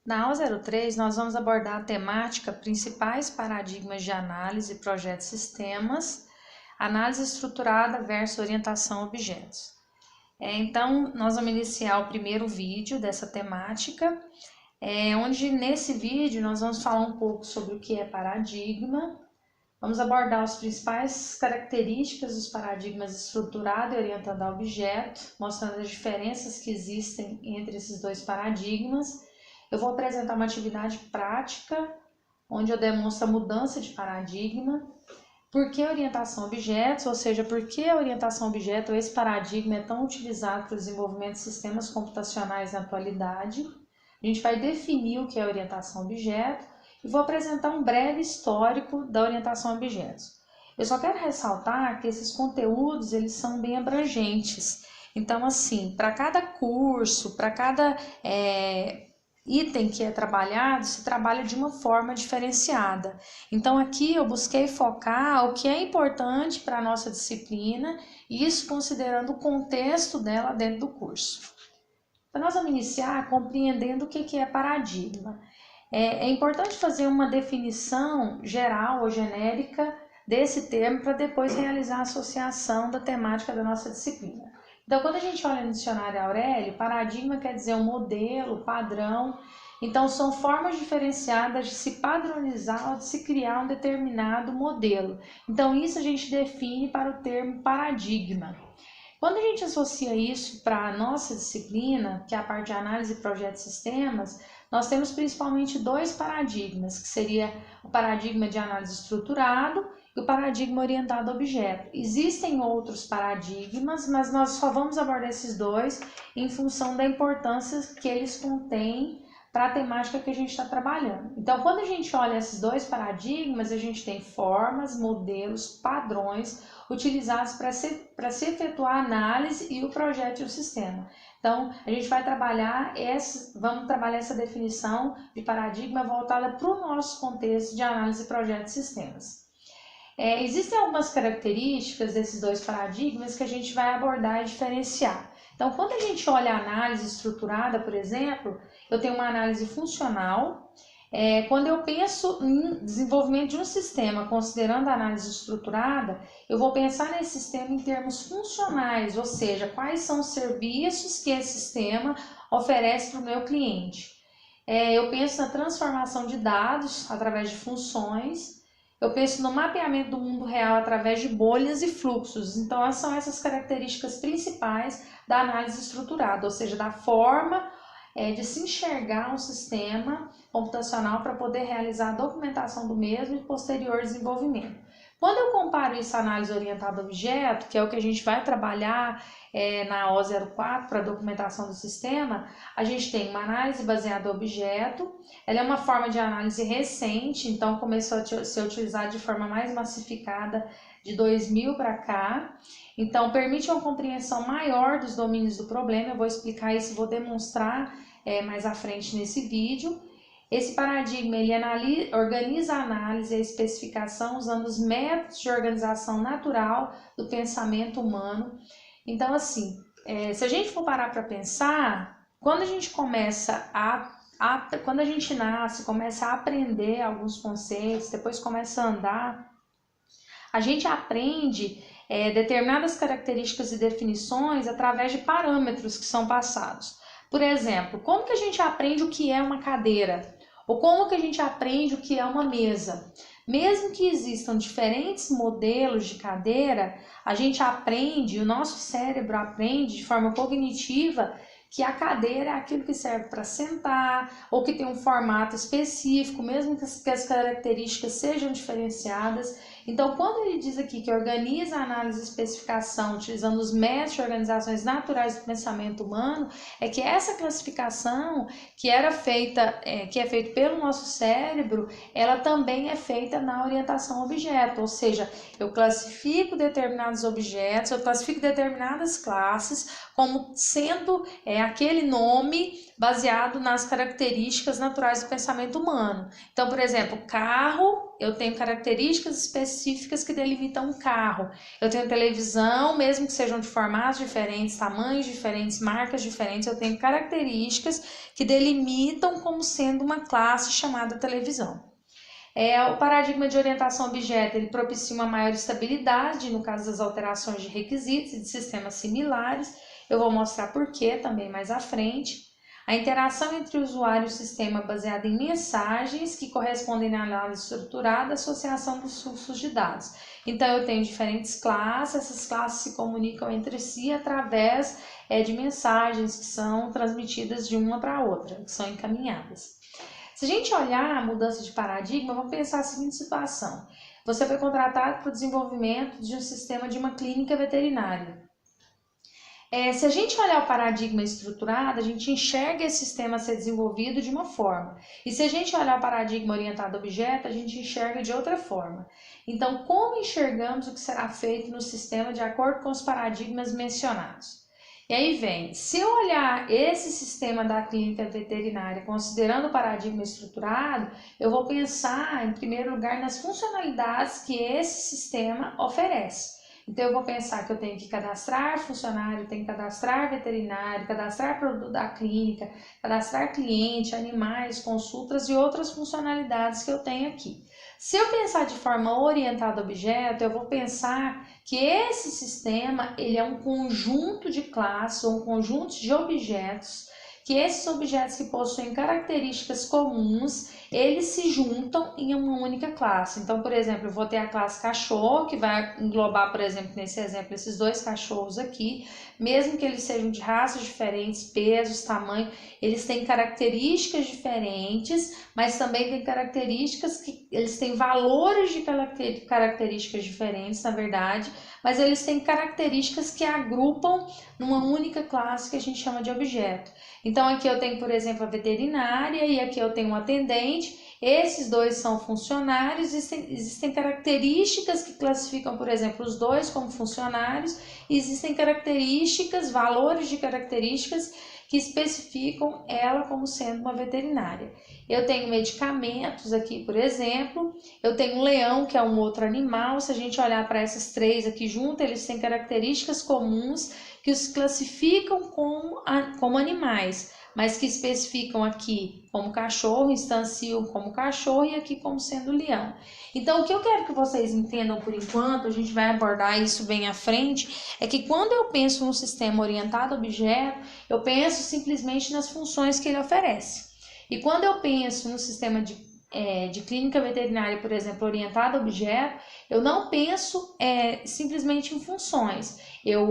Na aula 03, nós vamos abordar a temática principais paradigmas de análise, projetos e sistemas, análise estruturada versus orientação a objetos. Então, nós vamos iniciar o primeiro vídeo dessa temática, onde nesse vídeo nós vamos falar um pouco sobre o que é paradigma, vamos abordar as principais características dos paradigmas estruturado e orientado a objeto, mostrando as diferenças que existem entre esses dois paradigmas. Eu vou apresentar uma atividade prática, onde eu demonstro a mudança de paradigma, por que orientação a objetos, ou seja, por que a orientação a objeto, esse paradigma é tão utilizado para o desenvolvimento de sistemas computacionais na atualidade. A gente vai definir o que é orientação a objeto e vou apresentar um breve histórico da orientação a objetos. Eu só quero ressaltar que esses conteúdos eles são bem abrangentes. Então, assim, para cada curso, para cada item que é trabalhado, se trabalha de uma forma diferenciada. Então aqui eu busquei focar o que é importante para a nossa disciplina, e isso considerando o contexto dela dentro do curso. Então nós vamos iniciar compreendendo o que é paradigma. É importante fazer uma definição geral ou genérica desse termo para depois realizar a associação da temática da nossa disciplina. Então, quando a gente olha no dicionário Aurélio, paradigma quer dizer um modelo, padrão. Então, são formas diferenciadas de se padronizar ou de se criar um determinado modelo. Então, isso a gente define para o termo paradigma. Quando a gente associa isso para a nossa disciplina, que é a parte de análise, projetos e sistemas, nós temos principalmente dois paradigmas, que seria o paradigma de análise estruturado e o paradigma orientado a objeto. Existem outros paradigmas, mas nós só vamos abordar esses dois em função da importância que eles contêm para a temática que a gente está trabalhando. Então, quando a gente olha esses dois paradigmas, a gente tem formas, modelos, padrões utilizados para se efetuar a análise e o projeto e o sistema. Então, a gente vai vamos trabalhar essa definição de paradigma voltada para o nosso contexto de análise, projetos e sistemas. Existem algumas características desses dois paradigmas que a gente vai abordar e diferenciar. Então, quando a gente olha a análise estruturada, por exemplo, eu tenho uma análise funcional. Quando eu penso em desenvolvimento de um sistema, considerando a análise estruturada, eu vou pensar nesse sistema em termos funcionais, ou seja, quais são os serviços que esse sistema oferece para o meu cliente. Eu penso na transformação de dados através de funções. Eu penso no mapeamento do mundo real através de bolhas e fluxos. Então, são essas características principais da análise estruturada, ou seja, da forma de se enxergar um sistema computacional para poder realizar a documentação do mesmo e posterior desenvolvimento. Quando eu comparo isso à análise orientada a objeto, que é o que a gente vai trabalhar na O04 para a documentação do sistema, a gente tem uma análise baseada em objeto. Ela é uma forma de análise recente, então começou a ser utilizada de forma mais massificada de 2000 para cá. Então, permite uma compreensão maior dos domínios do problema. Eu vou explicar isso e vou demonstrar mais à frente nesse vídeo. Esse paradigma ele organiza a análise e a especificação usando os métodos de organização natural do pensamento humano. Então, assim, se a gente for parar para pensar, quando a gente quando a gente nasce, começa a aprender alguns conceitos, depois começa a andar, a gente aprende determinadas características e definições através de parâmetros que são passados. Por exemplo, como que a gente aprende o que é uma cadeira? Ou como que a gente aprende o que é uma mesa? Mesmo que existam diferentes modelos de cadeira, a gente aprende, o nosso cérebro aprende de forma cognitiva que a cadeira é aquilo que serve para sentar ou que tem um formato específico, mesmo que as características sejam diferenciadas. Então, quando ele diz aqui que organiza a análise e especificação utilizando os métodos de organizações naturais do pensamento humano, é que essa classificação que é feita pelo nosso cérebro, ela também é feita na orientação a objeto, ou seja, eu classifico determinados objetos, eu classifico determinadas classes como sendo aquele nome baseado nas características naturais do pensamento humano. Então, por exemplo, carro eu tenho características específicas que delimitam um carro. Eu tenho televisão, mesmo que sejam de formatos diferentes, tamanhos diferentes, marcas diferentes, eu tenho características que delimitam como sendo uma classe chamada televisão. O paradigma de orientação a objeto, ele propicia uma maior estabilidade no caso das alterações de requisitos e de sistemas similares. Eu vou mostrar por quê também mais à frente. A interação entre o usuário e o sistema baseada em mensagens que correspondem à análise estruturada, associação dos fluxos de dados. Então, eu tenho diferentes classes, essas classes se comunicam entre si através de mensagens que são transmitidas de uma para outra, que são encaminhadas. Se a gente olhar a mudança de paradigma, vamos pensar a seguinte situação. Você foi contratado para o desenvolvimento de um sistema de uma clínica veterinária. Se a gente olhar o paradigma estruturado, a gente enxerga esse sistema ser desenvolvido de uma forma. E se a gente olhar o paradigma orientado a objeto, a gente enxerga de outra forma. Então, como enxergamos o que será feito no sistema de acordo com os paradigmas mencionados? E aí vem, se eu olhar esse sistema da clínica veterinária considerando o paradigma estruturado, eu vou pensar, em primeiro lugar, nas funcionalidades que esse sistema oferece. Então, eu vou pensar que eu tenho que cadastrar funcionário, tenho que cadastrar veterinário, cadastrar produto da clínica, cadastrar cliente, animais, consultas e outras funcionalidades que eu tenho aqui. Se eu pensar de forma orientada a objeto, eu vou pensar que esse sistema ele é um conjunto de classes ou um conjunto de objetos, que esses objetos que possuem características comuns, eles se juntam em uma única classe. Então, por exemplo, eu vou ter a classe cachorro, que vai englobar, por exemplo, nesse exemplo, esses dois cachorros aqui, mesmo que eles sejam de raças diferentes, pesos, tamanho, eles têm características diferentes, mas também têm características que eles têm valores de características diferentes, na verdade, mas eles têm características que agrupam numa única classe que a gente chama de objeto. Então, aqui eu tenho, por exemplo, a veterinária e aqui eu tenho um atendente. Esses dois são funcionários, existem características que classificam, por exemplo, os dois como funcionários, e existem características, valores de características que especificam ela como sendo uma veterinária. Eu tenho medicamentos aqui, por exemplo, eu tenho um leão, que é um outro animal. Se a gente olhar para essas três aqui juntas, eles têm características comuns que os classificam como animais, mas que especificam aqui como cachorro, instanciam como cachorro e aqui como sendo leão. Então, o que eu quero que vocês entendam por enquanto, a gente vai abordar isso bem à frente, é que quando eu penso num sistema orientado a objeto, eu penso simplesmente nas funções que ele oferece. E quando eu penso no sistema de clínica veterinária, por exemplo, orientado a objeto, eu não penso simplesmente em funções. Eu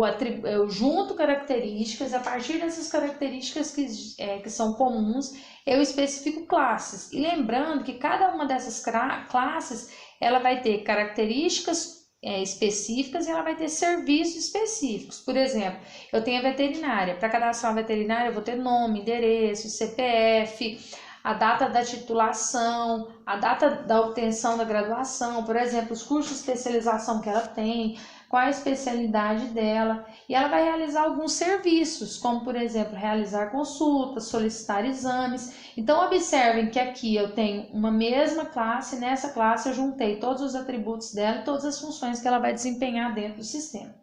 junto características, a partir dessas características que são comuns, eu especifico classes. E lembrando que cada uma dessas classes, ela vai ter características específicas e ela vai ter serviços específicos. Por exemplo, eu tenho a veterinária. Para cadastrar uma veterinária, eu vou ter nome, endereço, CPF, a data da titulação, a data da obtenção da graduação, por exemplo, os cursos de especialização que ela tem, qual a especialidade dela, e ela vai realizar alguns serviços, como por exemplo, realizar consultas, solicitar exames. Então observem que aqui eu tenho uma mesma classe, e nessa classe eu juntei todos os atributos dela e todas as funções que ela vai desempenhar dentro do sistema.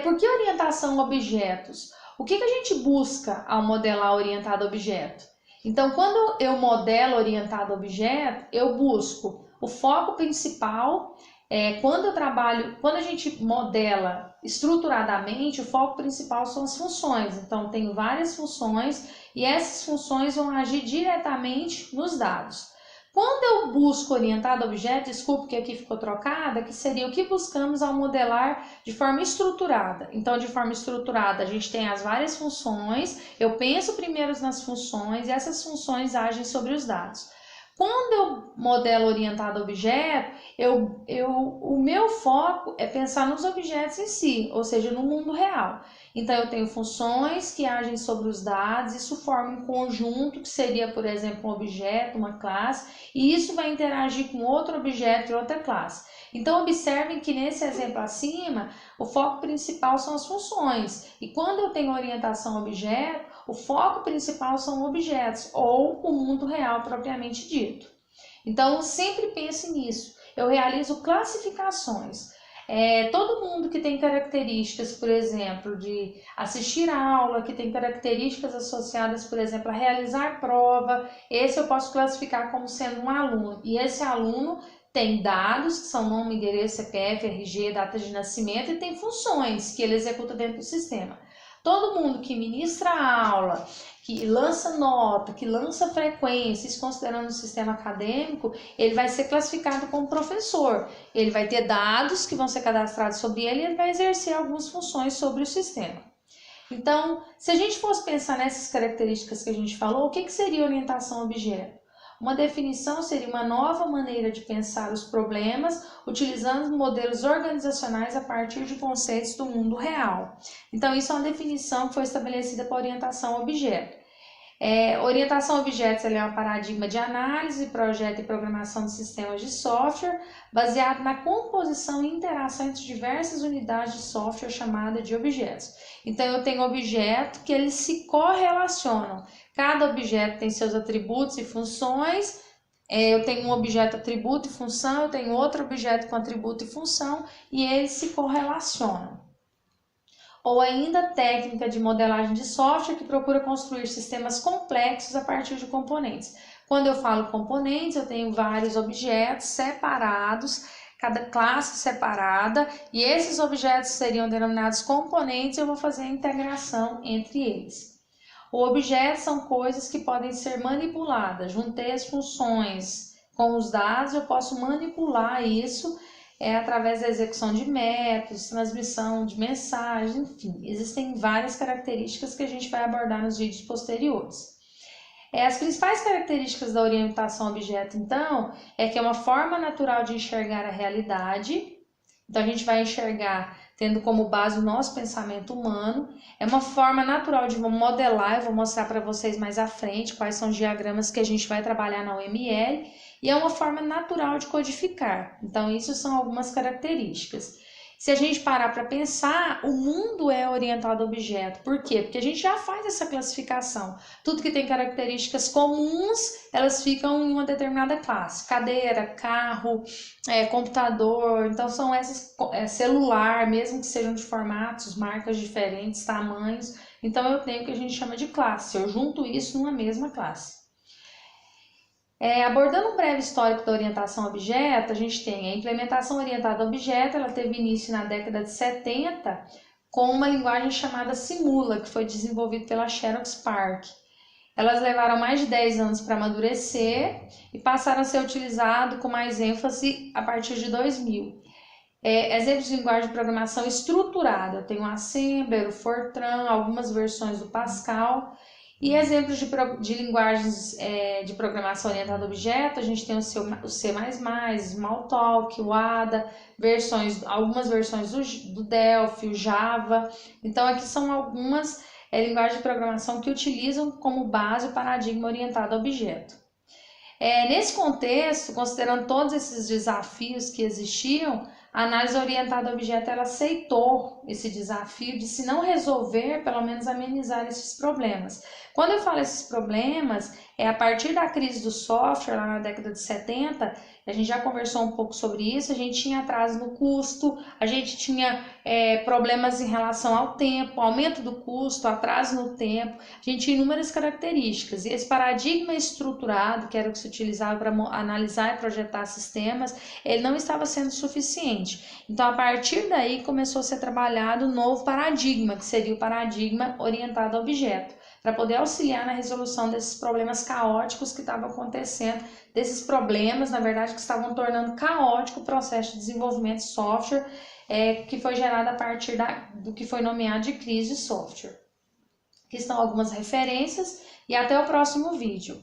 Por que orientação a objetos? O que a gente busca ao modelar orientado a objeto? Então, quando eu modelo orientado a objeto, eu busco o foco principal. Quando a gente modela estruturadamente, o foco principal são as funções. Então, eu tenho várias funções e essas funções vão agir diretamente nos dados. Quando eu busco orientado a objeto, desculpe que aqui ficou trocada, que seria o que buscamos ao modelar de forma estruturada. Então, de forma estruturada, a gente tem as várias funções, eu penso primeiro nas funções e essas funções agem sobre os dados. Quando eu modelo orientado a objeto, o meu foco é pensar nos objetos em si, ou seja, no mundo real. Então, eu tenho funções que agem sobre os dados, isso forma um conjunto que seria, por exemplo, um objeto, uma classe, e isso vai interagir com outro objeto e outra classe. Então, observem que nesse exemplo acima, o foco principal são as funções, e quando eu tenho orientação a objeto, o foco principal são objetos, ou o mundo real propriamente dito. Então, sempre pense nisso. Eu realizo classificações. Todo mundo que tem características, por exemplo, de assistir a aula, que tem características associadas, por exemplo, a realizar prova, esse eu posso classificar como sendo um aluno. E esse aluno tem dados, que são nome, endereço, CPF, RG, data de nascimento, e tem funções que ele executa dentro do sistema. Todo mundo que ministra a aula, que lança nota, que lança frequência, isso considerando o sistema acadêmico, ele vai ser classificado como professor. Ele vai ter dados que vão ser cadastrados sobre ele e ele vai exercer algumas funções sobre o sistema. Então, se a gente fosse pensar nessas características que a gente falou, o que seria orientação a objeto? Uma definição seria uma nova maneira de pensar os problemas utilizando modelos organizacionais a partir de conceitos do mundo real. Então, isso é uma definição que foi estabelecida para orientação a objeto. Orientação a objetos é um paradigma de análise, projeto e programação de sistemas de software baseado na composição e interação entre diversas unidades de software chamada de objetos. Então, eu tenho objetos que eles se correlacionam. Cada objeto tem seus atributos e funções. Eu tenho um objeto atributo e função, eu tenho outro objeto com atributo e função e eles se correlacionam. Ou ainda técnica de modelagem de software que procura construir sistemas complexos a partir de componentes. Quando eu falo componentes, eu tenho vários objetos separados, cada classe separada, e esses objetos seriam denominados componentes e eu vou fazer a integração entre eles. O objeto são coisas que podem ser manipuladas. Juntei as funções com os dados, eu posso manipular isso através da execução de métodos, transmissão de mensagens, enfim. Existem várias características que a gente vai abordar nos vídeos posteriores. As principais características da orientação a objeto, então, é que é uma forma natural de enxergar a realidade. Então, a gente vai enxergar tendo como base o nosso pensamento humano. É uma forma natural de modelar, eu vou mostrar para vocês mais à frente quais são os diagramas que a gente vai trabalhar na UML. E é uma forma natural de codificar. Então, isso são algumas características. Se a gente parar para pensar, o mundo é orientado a objeto. Por quê? Porque a gente já faz essa classificação. Tudo que tem características comuns, elas ficam em uma determinada classe. Cadeira, carro, computador, então são essas, celular, mesmo que sejam de formatos, marcas diferentes, tamanhos. Então eu tenho o que a gente chama de classe. Eu junto isso numa mesma classe. Abordando um breve histórico da orientação a objeto, a gente tem a implementação orientada a objeto, ela teve início na década de 70 com uma linguagem chamada Simula, que foi desenvolvida pela Xerox PARC. Elas levaram mais de 10 anos para amadurecer e passaram a ser utilizadas com mais ênfase a partir de 2000. Exemplos de linguagem de programação estruturada, eu tenho o Assembler, o Fortran, algumas versões do Pascal. E exemplos de linguagens de programação orientada a objeto, a gente tem o C++, Smalltalk, o Ada, algumas versões do Delphi, o Java. Então, aqui são algumas linguagens de programação que utilizam como base o paradigma orientado a objeto. Nesse contexto, considerando todos esses desafios que existiam, a análise orientada a objeto ela aceitou esse desafio de, se não resolver, pelo menos amenizar esses problemas. Quando eu falo esses problemas, a partir da crise do software, lá na década de 70, a gente já conversou um pouco sobre isso, a gente tinha atraso no custo, a gente tinha problemas em relação ao tempo, aumento do custo, atraso no tempo, a gente tinha inúmeras características. E esse paradigma estruturado, que era o que se utilizava para analisar e projetar sistemas, ele não estava sendo suficiente. Então, a partir daí, começou a ser trabalhado um novo paradigma, que seria o paradigma orientado a objeto, para poder auxiliar na resolução desses problemas caóticos que estavam acontecendo, desses problemas, na verdade, que estavam tornando caótico o processo de desenvolvimento de software, que foi gerado a partir do que foi nomeado de crise de software. Aqui estão algumas referências e até o próximo vídeo.